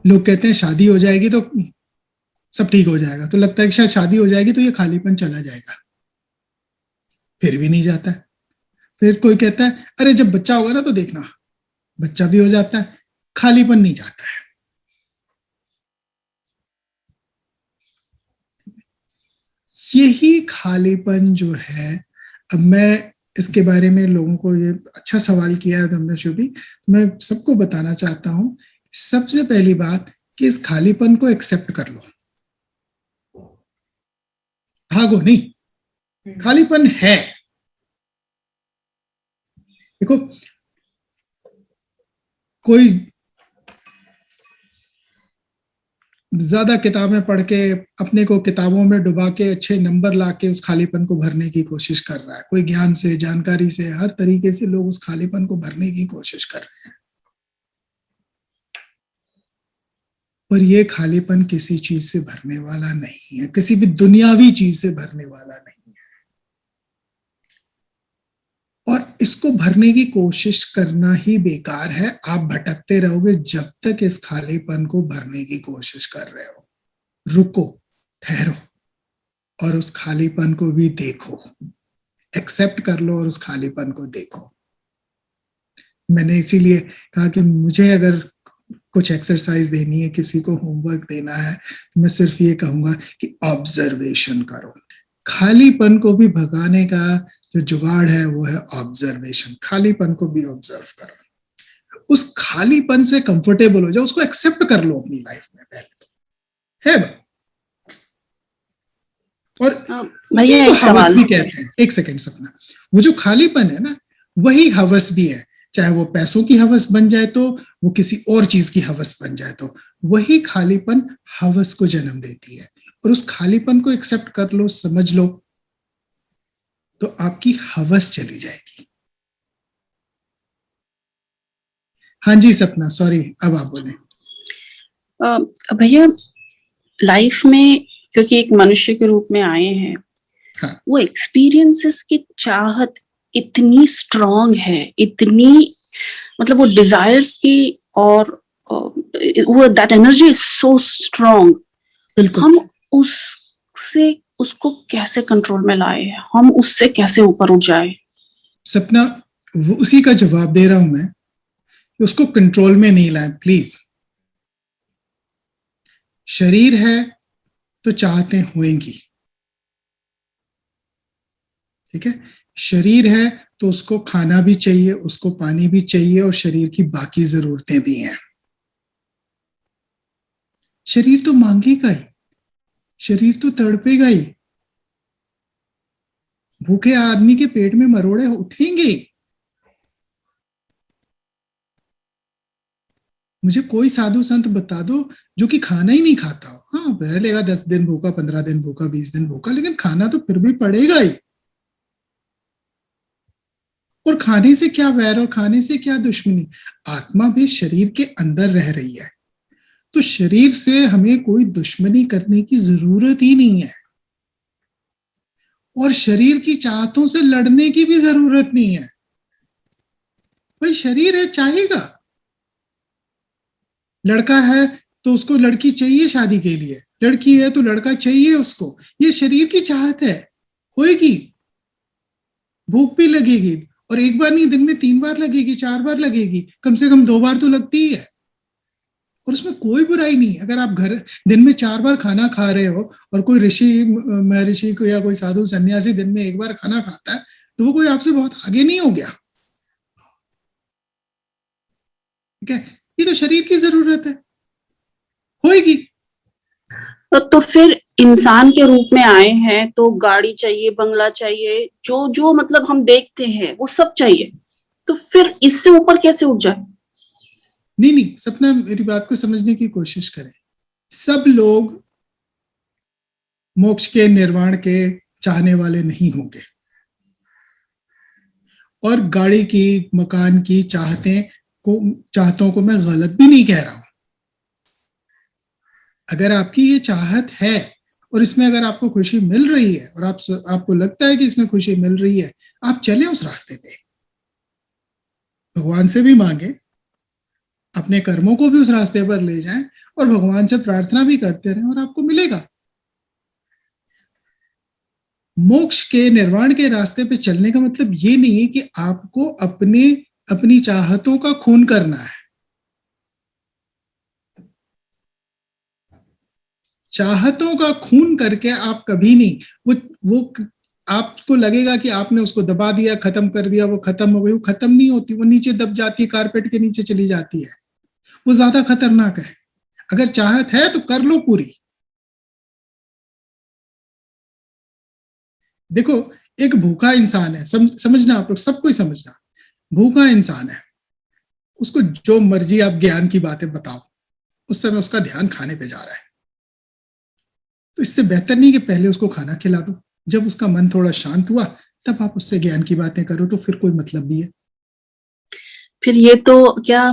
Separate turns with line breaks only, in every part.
लोग कहते हैं शादी हो जाएगी तो सब ठीक हो जाएगा, तो लगता है कि शायद शादी हो जाएगी तो ये खालीपन चला जाएगा, फिर भी नहीं जाता है। फिर कोई कहता है अरे जब बच्चा होगा ना तो देखना, बच्चा भी हो जाता है, खालीपन नहीं जाता है। यही खालीपन जो है, अब मैं इसके बारे में लोगों को, ये अच्छा सवाल किया है तुमने शुभी, मैं सबको बताना चाहता हूं, सबसे पहली बात कि इस खालीपन को एक्सेप्ट कर लो, भागो नहीं, खालीपन है। देखो कोई ज्यादा किताबें पढ़ के अपने को किताबों में डुबा के अच्छे नंबर ला के उस खालीपन को भरने की कोशिश कर रहा है, कोई ज्ञान से, जानकारी से, हर तरीके से लोग उस खालीपन को भरने की कोशिश कर रहे हैं, पर यह खालीपन किसी चीज से भरने वाला नहीं है, किसी भी दुनियावी चीज से भरने वाला नहीं है। और इसको भरने की कोशिश करना ही बेकार है, आप भटकते रहोगे जब तक इस खालीपन को भरने की कोशिश कर रहे हो। रुको, ठहरो और उस खालीपन को भी देखो, एक्सेप्ट कर लो और उस खालीपन को देखो। मैंने इसीलिए कहा कि मुझे अगर कुछ एक्सरसाइज देनी है, किसी को होमवर्क देना है, तो मैं सिर्फ ये कहूंगा कि ऑब्जर्वेशन करो। खालीपन को भी भगाने का जो जुगाड़ है वो है ऑब्जर्वेशन। खालीपन को भी ऑब्जर्व करो, उस खालीपन से कंफर्टेबल हो जाओ, उसको एक्सेप्ट कर लो अपनी लाइफ में पहले तो, है भाई। और भैया एक हवस भी कहते हैं, एक सेकंड सपना, वो जो खालीपन है ना, वही हवस भी है, चाहे वो पैसों की हवस बन जाए तो, वो किसी और चीज की हवस बन जाए तो, वही खालीपन हवस को जन्म देती है। और उस खालीपन को एक्सेप्ट कर लो, समझ लो, तो आपकी हवस चली जाएगी। हाँ जी सपना, सॉरी, अब आप बोले।
भैया लाइफ में क्योंकि एक मनुष्य के रूप में आए हैं, हाँ, वो एक्सपीरियंसेस की चाहत इतनी स्ट्रांग है, इतनी मतलब वो डिजायर्स की, और वो that energy is so strong. हम उसको कैसे कंट्रोल में लाए, हम उससे कैसे ऊपर उठ जाए?
सपना, वो उसी का जवाब दे रहा हूं मैं, उसको कंट्रोल में नहीं लाए प्लीज। शरीर है तो चाहते होंगी, ठीक है, शरीर है तो उसको खाना भी चाहिए, उसको पानी भी चाहिए, और शरीर की बाकी जरूरतें भी हैं। शरीर तो मांगेगा ही, शरीर तो तड़पेगा ही, भूखे आदमी के पेट में मरोड़े उठेंगे। मुझे कोई साधु संत बता दो जो कि खाना ही नहीं खाता हो, हाँ रह लेगा 10 दिन भूखा, 15 दिन भूखा, 20 दिन भूखा, लेकिन खाना तो फिर भी पड़ेगा ही। और खाने से क्या वैर और खाने से क्या दुश्मनी, आत्मा भी शरीर के अंदर रह रही है, तो शरीर से हमें कोई दुश्मनी करने की जरूरत ही नहीं है, और शरीर की चाहतों से लड़ने की भी जरूरत नहीं है। भाई शरीर है, चाहेगा, लड़का है तो उसको लड़की चाहिए शादी के लिए, लड़की है तो लड़का चाहिए उसको, ये शरीर की चाहत है, होएगी, भूख भी लगेगी, और एक बार नहीं, दिन में 3 बार लगेगी, 4 बार लगेगी, कम से कम 2 बार तो लगती ही है, और उसमें कोई बुराई नहीं। अगर आप घर दिन में 4 बार खाना खा रहे हो, और कोई ऋषि महर्षि को या कोई साधु सन्यासी दिन में 1 बार खाना खाता है, तो वो कोई आपसे बहुत आगे नहीं हो गया, ठीक है, ये तो शरीर की जरूरत है, होएगी।
तो फिर इंसान के रूप में आए हैं तो गाड़ी चाहिए, बंगला चाहिए, जो जो मतलब हम देखते हैं वो सब चाहिए, तो फिर इससे ऊपर कैसे उठ जाए?
नहीं, सपना मेरी बात को समझने की कोशिश करें। सब लोग मोक्ष के, निर्वाण के चाहने वाले नहीं होंगे, और गाड़ी की, मकान की चाहतों को मैं गलत भी नहीं कह रहा हूं। अगर आपकी ये चाहत है और इसमें अगर आपको खुशी मिल रही है, और आपको लगता है कि इसमें खुशी मिल रही है, आप चलें उस रास्ते पे, भगवान से भी मांगे, अपने कर्मों को भी उस रास्ते पर ले जाएं, और भगवान से प्रार्थना भी करते रहें और आपको मिलेगा। मोक्ष के, निर्वाण के रास्ते पे चलने का मतलब ये नहीं है कि आपको अपनी चाहतों का खून करना है। चाहतों का खून करके आप कभी नहीं, वो आपको लगेगा कि आपने उसको दबा दिया, खत्म कर दिया, वो खत्म हो गई। वो खत्म नहीं होती, वो नीचे दब जाती है, कारपेट के नीचे चली जाती है। वो ज्यादा खतरनाक है। अगर चाहत है तो कर लो पूरी। देखो, एक भूखा इंसान है, समझना आप लोग, सबको ही समझना, भूखा इंसान है, उसको जो मर्जी आप ज्ञान की बातें बताओ, उस समय उसका ध्यान खाने पे जा रहा है। तो इससे बेहतर नहीं कि पहले उसको खाना खिला दो, जब उसका मन थोड़ा शांत हुआ तब आप उससे ज्ञान की बातें करो, तो फिर कोई मतलब नहीं है।
फिर ये तो क्या,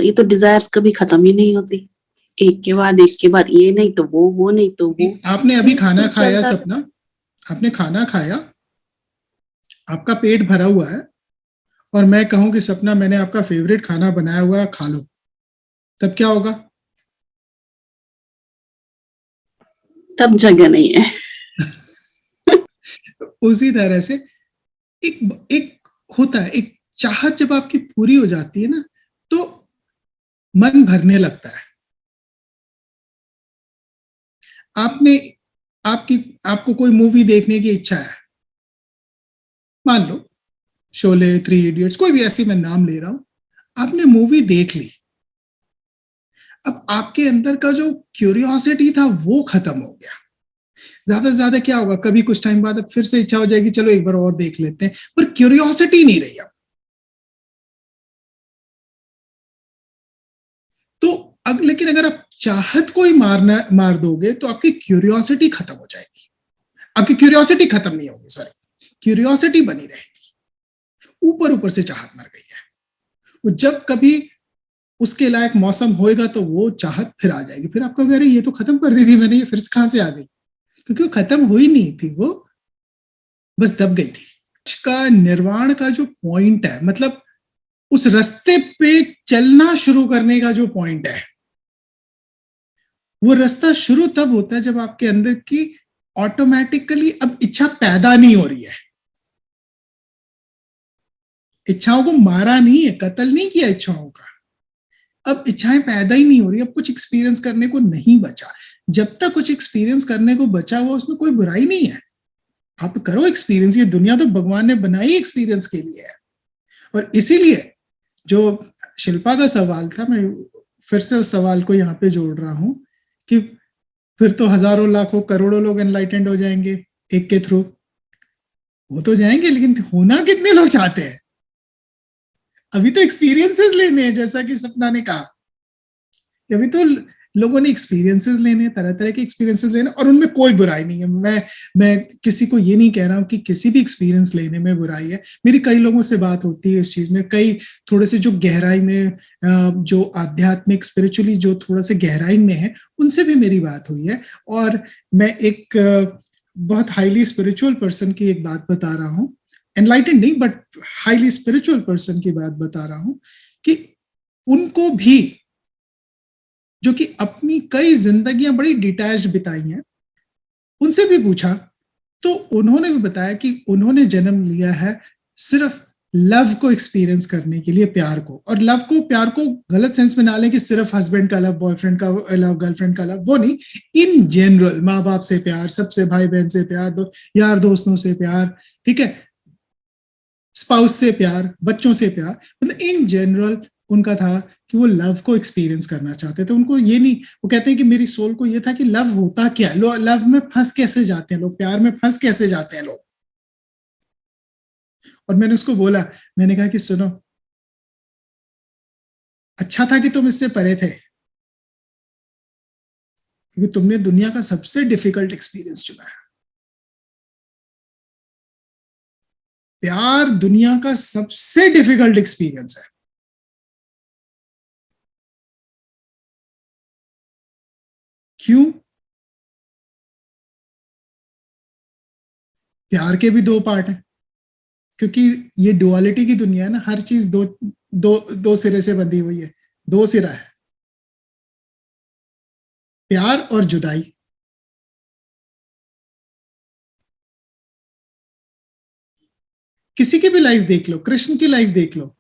ये तो डिजायर्स कभी खत्म ही नहीं होती, एक के बाद ये नहीं तो वो नहीं तो वो।
आपने अभी खाना
तो
खाया सपना, आपने खाना खाया, आपका पेट भरा हुआ है, और मैं कहूं कि सपना मैंने आपका फेवरेट खाना बनाया हुआ है, खा लो, तब क्या होगा?
तब जगह नहीं है।
उसी तरह से एक एक होता है, एक चाहत जब आपकी पूरी हो जाती है ना, तो मन भरने लगता है। आपने आपको कोई मूवी देखने की इच्छा है, मान लो शोले, 3 इडियट्स, कोई भी ऐसी मैं नाम ले रहा हूं, आपने मूवी देख ली। अब आपके अंदर का जो क्यूरियोसिटी था वो खत्म हो गया। ज्यादा से ज्यादा क्या होगा, कभी कुछ टाइम बाद फिर से इच्छा हो जाएगी, चलो एक बार और देख लेते हैं, पर क्यूरियोसिटी नहीं रही अब। तो लेकिन अगर आप चाहत को ही मार दोगे तो आपकी क्यूरियोसिटी खत्म हो जाएगी। आपकी क्यूरियोसिटी खत्म नहीं होगी, सॉरी, क्यूरियोसिटी बनी रहेगी। ऊपर ऊपर से चाहत मर गई है। वो जब कभी उसके लायक मौसम होएगा तो वो चाहत फिर आ जाएगी, फिर आपको अरे ये तो खत्म कर दी थी मैंने, ये फिर कहां से आ गई? क्योंकि वो खत्म हुई नहीं थी, वो बस दब गई थी। उसका निर्वाण का जो पॉइंट है, मतलब उस रास्ते पे चलना शुरू करने का जो पॉइंट है, वो रास्ता शुरू तब होता है जब आपके अंदर की ऑटोमेटिकली अब इच्छा पैदा नहीं हो रही है। इच्छाओं को मारा नहीं है, कत्ल नहीं किया इच्छाओं का, अब इच्छाएं पैदा ही नहीं हो रही, अब कुछ एक्सपीरियंस करने को नहीं बचा। जब तक कुछ एक्सपीरियंस करने को बचा हुआ, उसमें कोई बुराई नहीं है, आप करो एक्सपीरियंस। ये दुनिया तो भगवान ने बनाई एक्सपीरियंस के लिए है। और इसीलिए जो शिल्पा का सवाल था, मैं फिर से उस सवाल को यहाँ पे जोड़ रहा हूं कि फिर तो हजारों लाखों करोड़ों लोग एनलाइटेंड हो जाएंगे एक के थ्रू। वो तो जाएंगे, लेकिन होना कितने लोग चाहते हैं? अभी तो एक्सपीरियंसेस लेने हैं, जैसा कि सपना ने कहा, अभी तो लोगों ने एक्सपीरियंसेस लेने, तरह तरह के एक्सपीरियंसेस लेने, और उनमें कोई बुराई नहीं है। मैं किसी को ये नहीं कह रहा हूँ कि किसी भी एक्सपीरियंस लेने में बुराई है। मेरी कई लोगों से बात होती है इस चीज में, कई थोड़े से जो गहराई में, जो आध्यात्मिक स्पिरिचुअली जो थोड़ा से गहराई में है, उनसे भी मेरी बात हुई है। और मैं एक बहुत हाईली स्पिरिचुअल पर्सन की एक बात बता रहा हूँ, एनलाइटेंड नहीं बट हाईली स्पिरिचुअल पर्सन की बात बता रहा हूँ, कि उनको भी, जो कि अपनी कई जिंदगियां बड़ी डिटैच्ड बिताई हैं, उनसे भी पूछा तो उन्होंने भी बताया कि उन्होंने जन्म लिया है सिर्फ लव को एक्सपीरियंस करने के लिए, प्यार को। और प्यार को गलत सेंस में ना लें कि सिर्फ हस्बैंड का लव, बॉयफ्रेंड का लव, गर्लफ्रेंड का लव, वो नहीं, इन जनरल माँ बाप से प्यार, सबसे भाई बहन से प्यार, यार दोस्तों से प्यार, ठीक है, स्पाउस से प्यार, बच्चों से प्यार, मतलब इन जनरल उनका था कि वो लव को एक्सपीरियंस करना चाहते थे। उनको ये नहीं, वो कहते हैं कि मेरी सोल को ये था कि लव होता क्या, लव में फंस कैसे जाते हैं लोग, प्यार में फंस कैसे जाते हैं लोग। और मैंने उसको बोला, मैंने कहा कि सुनो, अच्छा था कि तुम इससे परे थे, क्योंकि तुमने दुनिया का सबसे डिफिकल्ट एक्सपीरियंस चुना है। प्यार दुनिया का सबसे डिफिकल्ट एक्सपीरियंस है। क्यों? प्यार के भी 2 पार्ट हैं, क्योंकि ये डुअलिटी की दुनिया है ना, हर चीज दो दो दो सिरे से बंधी हुई है, 2 सिरा है। प्यार और जुदाई। किसी की भी लाइफ देख लो, कृष्ण की लाइफ देख लो,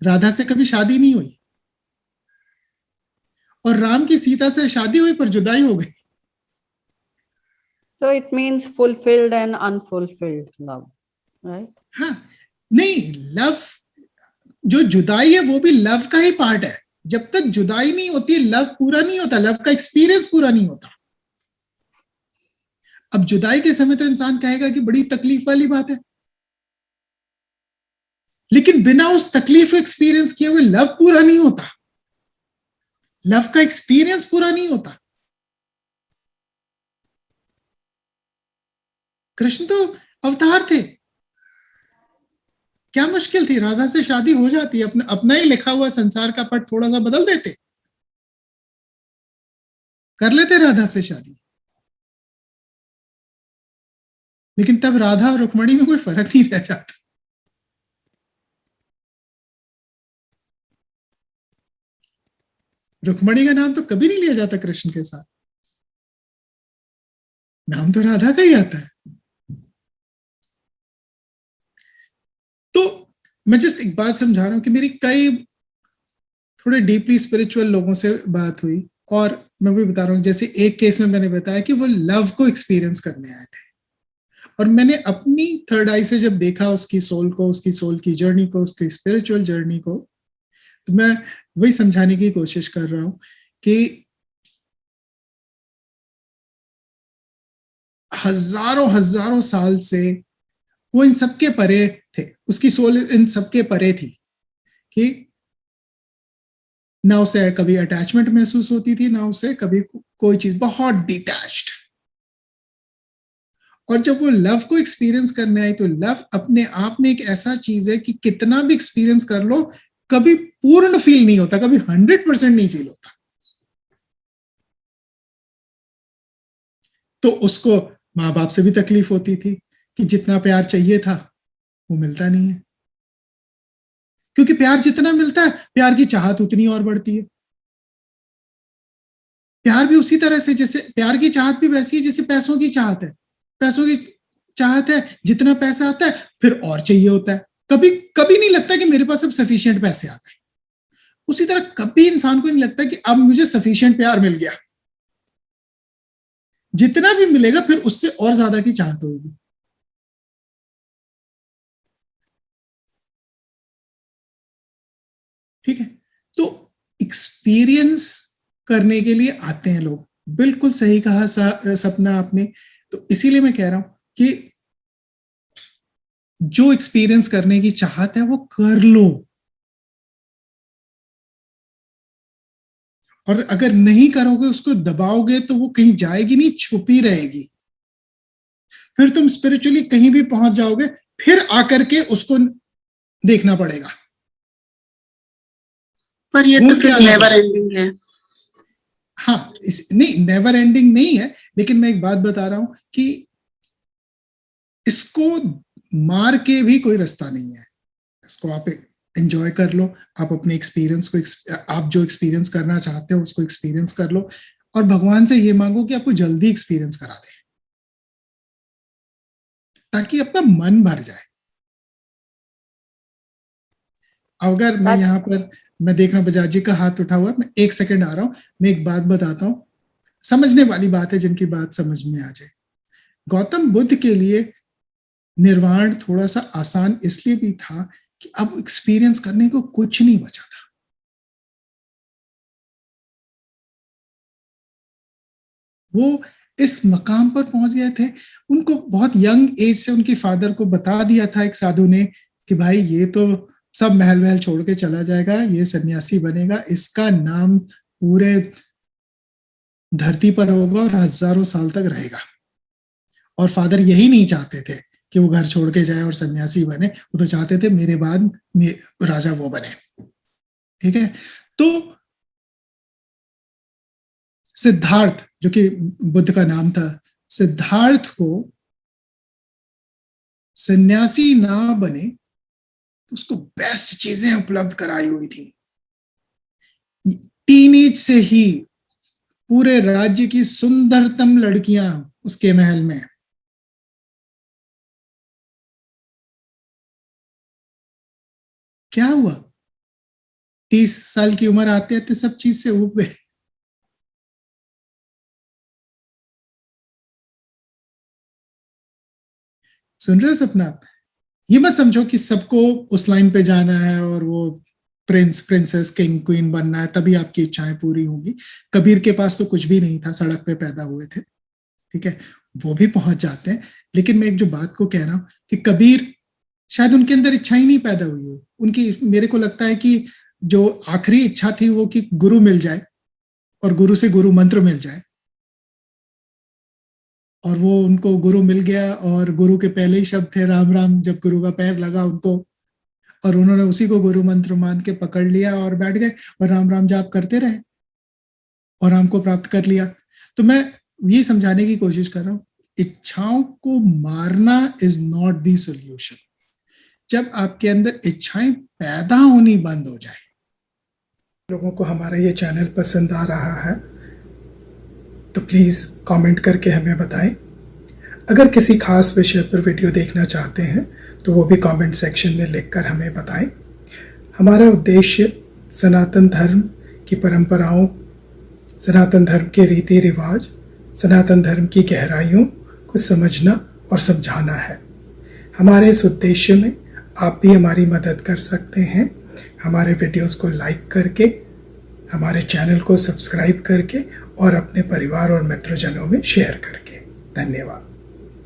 राधा से कभी शादी नहीं हुई, और राम की सीता से शादी हुई पर जुदाई हो गई।
So it means fulfilled and unfulfilled love, right?
हाँ, नहीं, लव, जो जुदाई है वो भी लव का ही पार्ट है। जब तक जुदाई नहीं होती लव पूरा नहीं होता, लव का एक्सपीरियंस पूरा नहीं होता। अब जुदाई के समय तो इंसान कहेगा कि बड़ी तकलीफ वाली बात है, लेकिन बिना उस तकलीफ को एक्सपीरियंस किए हुए लव पूरा नहीं होता, लव का एक्सपीरियंस पूरा नहीं होता। कृष्ण तो अवतार थे, क्या मुश्किल थी, राधा से शादी हो जाती, अपना ही लिखा हुआ संसार का पट थोड़ा सा बदल देते, कर लेते राधा से शादी। लेकिन तब राधा और रुक्मणी में कोई फर्क नहीं रह जाता। रुक्मणी का नाम तो कभी नहीं लिया जाता कृष्ण के साथ, नाम तो राधा का ही आता है। तो मैं जस्ट एक बात समझा रहा हूं कि मेरी कई थोड़े डीपली स्पिरिचुअल लोगों से बात हुई, और मैं भी बता रहा हूं, जैसे एक केस में मैंने बताया कि वो लव को एक्सपीरियंस करने आए थे, और मैंने अपनी थर्ड आई से जब देखा उसकी सोल को, उसकी सोल की जर्नी को, उसकी स्पिरिचुअल जर्नी को, तो मैं वही समझाने की कोशिश कर रहा हूं कि हजारों हजारों साल से वो इन सबके परे थे, उसकी सोल इन सबके परे थी, कि ना उसे कभी अटैचमेंट महसूस होती थी, ना उसे कभी कोई चीज, बहुत डिटैच्ड। और जब वो लव को एक्सपीरियंस करने आई, तो लव अपने आप में एक ऐसा चीज है कि कितना भी एक्सपीरियंस कर लो, कभी पूर्ण फील नहीं होता, कभी 100% नहीं फील होता। तो उसको माँ बाप से भी तकलीफ होती थी कि जितना प्यार चाहिए था वो मिलता नहीं है, क्योंकि प्यार जितना मिलता है, प्यार की चाहत उतनी और बढ़ती है। प्यार भी उसी तरह से, जैसे प्यार की चाहत भी वैसी है जैसे पैसों की चाहत है। पैसों की चाहत है, जितना पैसा आता है फिर और चाहिए होता है, कभी कभी नहीं लगता कि मेरे पास अब सफिशिएंट पैसे आ गए। उसी तरह कभी इंसान को नहीं लगता कि अब मुझे सफिशिएंट प्यार मिल गया, जितना भी मिलेगा फिर उससे और ज्यादा की चाहत होगी। ठीक है, तो एक्सपीरियंस करने के लिए आते हैं लोग, बिल्कुल सही कहा सपना आपने। तो इसीलिए मैं कह रहा हूं कि जो एक्सपीरियंस करने की चाहत है वो कर लो, और अगर नहीं करोगे, उसको दबाओगे, तो वो कहीं जाएगी नहीं, छुपी रहेगी। फिर तुम स्पिरिचुअली कहीं भी पहुंच जाओगे, फिर आकर के उसको देखना पड़ेगा।
पर ये तो फिर नेवर एंडिंग है।
हाँ, नहीं, नेवर एंडिंग नहीं है, लेकिन मैं एक बात बता रहा हूं कि इसको मार के भी कोई रास्ता नहीं है। इसको आप एंजॉय कर लो, आप अपने एक्सपीरियंस को, आप जो एक्सपीरियंस करना चाहते हो उसको एक्सपीरियंस कर लो, और भगवान से ये मांगो कि आपको जल्दी एक्सपीरियंस करा दे, ताकि अपना मन भर जाए। अगर मैं यहाँ पर, मैं देख रहा हूँ बजाज जी का हाथ उठा हुआ है, मैं एक सेकंड आ रहा हूँ, मैं एक बात बताता हूँ, समझने वाली बात है, जिनकी बात समझ में आ जाए। गौतम बुद्ध के लिए निर्वाण थोड़ा सा आसान इसलिए भी था कि अब एक्सपीरियंस करने को कुछ नहीं बचा था। वो इस मकाम पर पहुंच गए थे। उनको बहुत यंग एज से उनके फादर को बता दिया था एक साधु ने कि भाई ये तो सब महल महल छोड़ के चला जाएगा, ये सन्यासी बनेगा, इसका नाम पूरे धरती पर होगा और हजारों साल तक रहेगा। और फादर यही नहीं चाहते थे कि वो घर छोड़ के जाए और सन्यासी बने, वो तो चाहते थे मेरे बाद राजा वो बने। ठीक है, तो सिद्धार्थ, जो कि बुद्ध का नाम था, सिद्धार्थ को सन्यासी ना बने तो उसको बेस्ट चीजें उपलब्ध कराई हुई थी। टीनेज से ही पूरे राज्य की सुंदरतम लड़कियां उसके महल में। क्या हुआ? 30 साल की उम्र आते आते सब चीज से उब गए। सुन रहे हो सपना? ये मत समझो कि सबको उस लाइन पे जाना है और वो प्रिंस, प्रिंसेस, किंग, क्वीन बनना है तभी आपकी इच्छाएं पूरी होंगी। कबीर के पास तो कुछ भी नहीं था, सड़क पे पैदा हुए थे, ठीक है, वो भी पहुंच जाते हैं। लेकिन मैं एक जो बात को कह रहा हूं कि कबीर शायद उनके अंदर इच्छा ही नहीं पैदा हुई हो उनकी। मेरे को लगता है कि जो आखिरी इच्छा थी वो कि गुरु मिल जाए और गुरु से गुरु मंत्र मिल जाए, और वो उनको गुरु मिल गया और गुरु के पहले ही शब्द थे राम राम। जब गुरु का पैर लगा उनको और उन्होंने उसी को गुरु मंत्र मान के पकड़ लिया और बैठ गए और राम राम जाप करते रहे और राम को प्राप्त कर लिया। तो मैं ये समझाने की कोशिश कर रहा हूं, इच्छाओं को मारना इज नॉट द सॉल्यूशन। जब आपके अंदर इच्छाएं पैदा होनी बंद हो जाए। लोगों को हमारा ये चैनल पसंद आ रहा है तो प्लीज कमेंट करके हमें बताएं। अगर किसी खास विषय पर वीडियो देखना चाहते हैं तो वो भी कमेंट सेक्शन में लिखकर हमें बताएं। हमारा उद्देश्य सनातन धर्म की परंपराओं, सनातन धर्म के रीति रिवाज, सनातन धर्म की गहराइयों को समझना और समझाना है। हमारे इस उद्देश्य में आप भी हमारी मदद कर सकते हैं, हमारे वीडियोस को लाइक करके, हमारे चैनल को सब्सक्राइब करके और अपने परिवार और मित्रजनों में शेयर करके। धन्यवाद।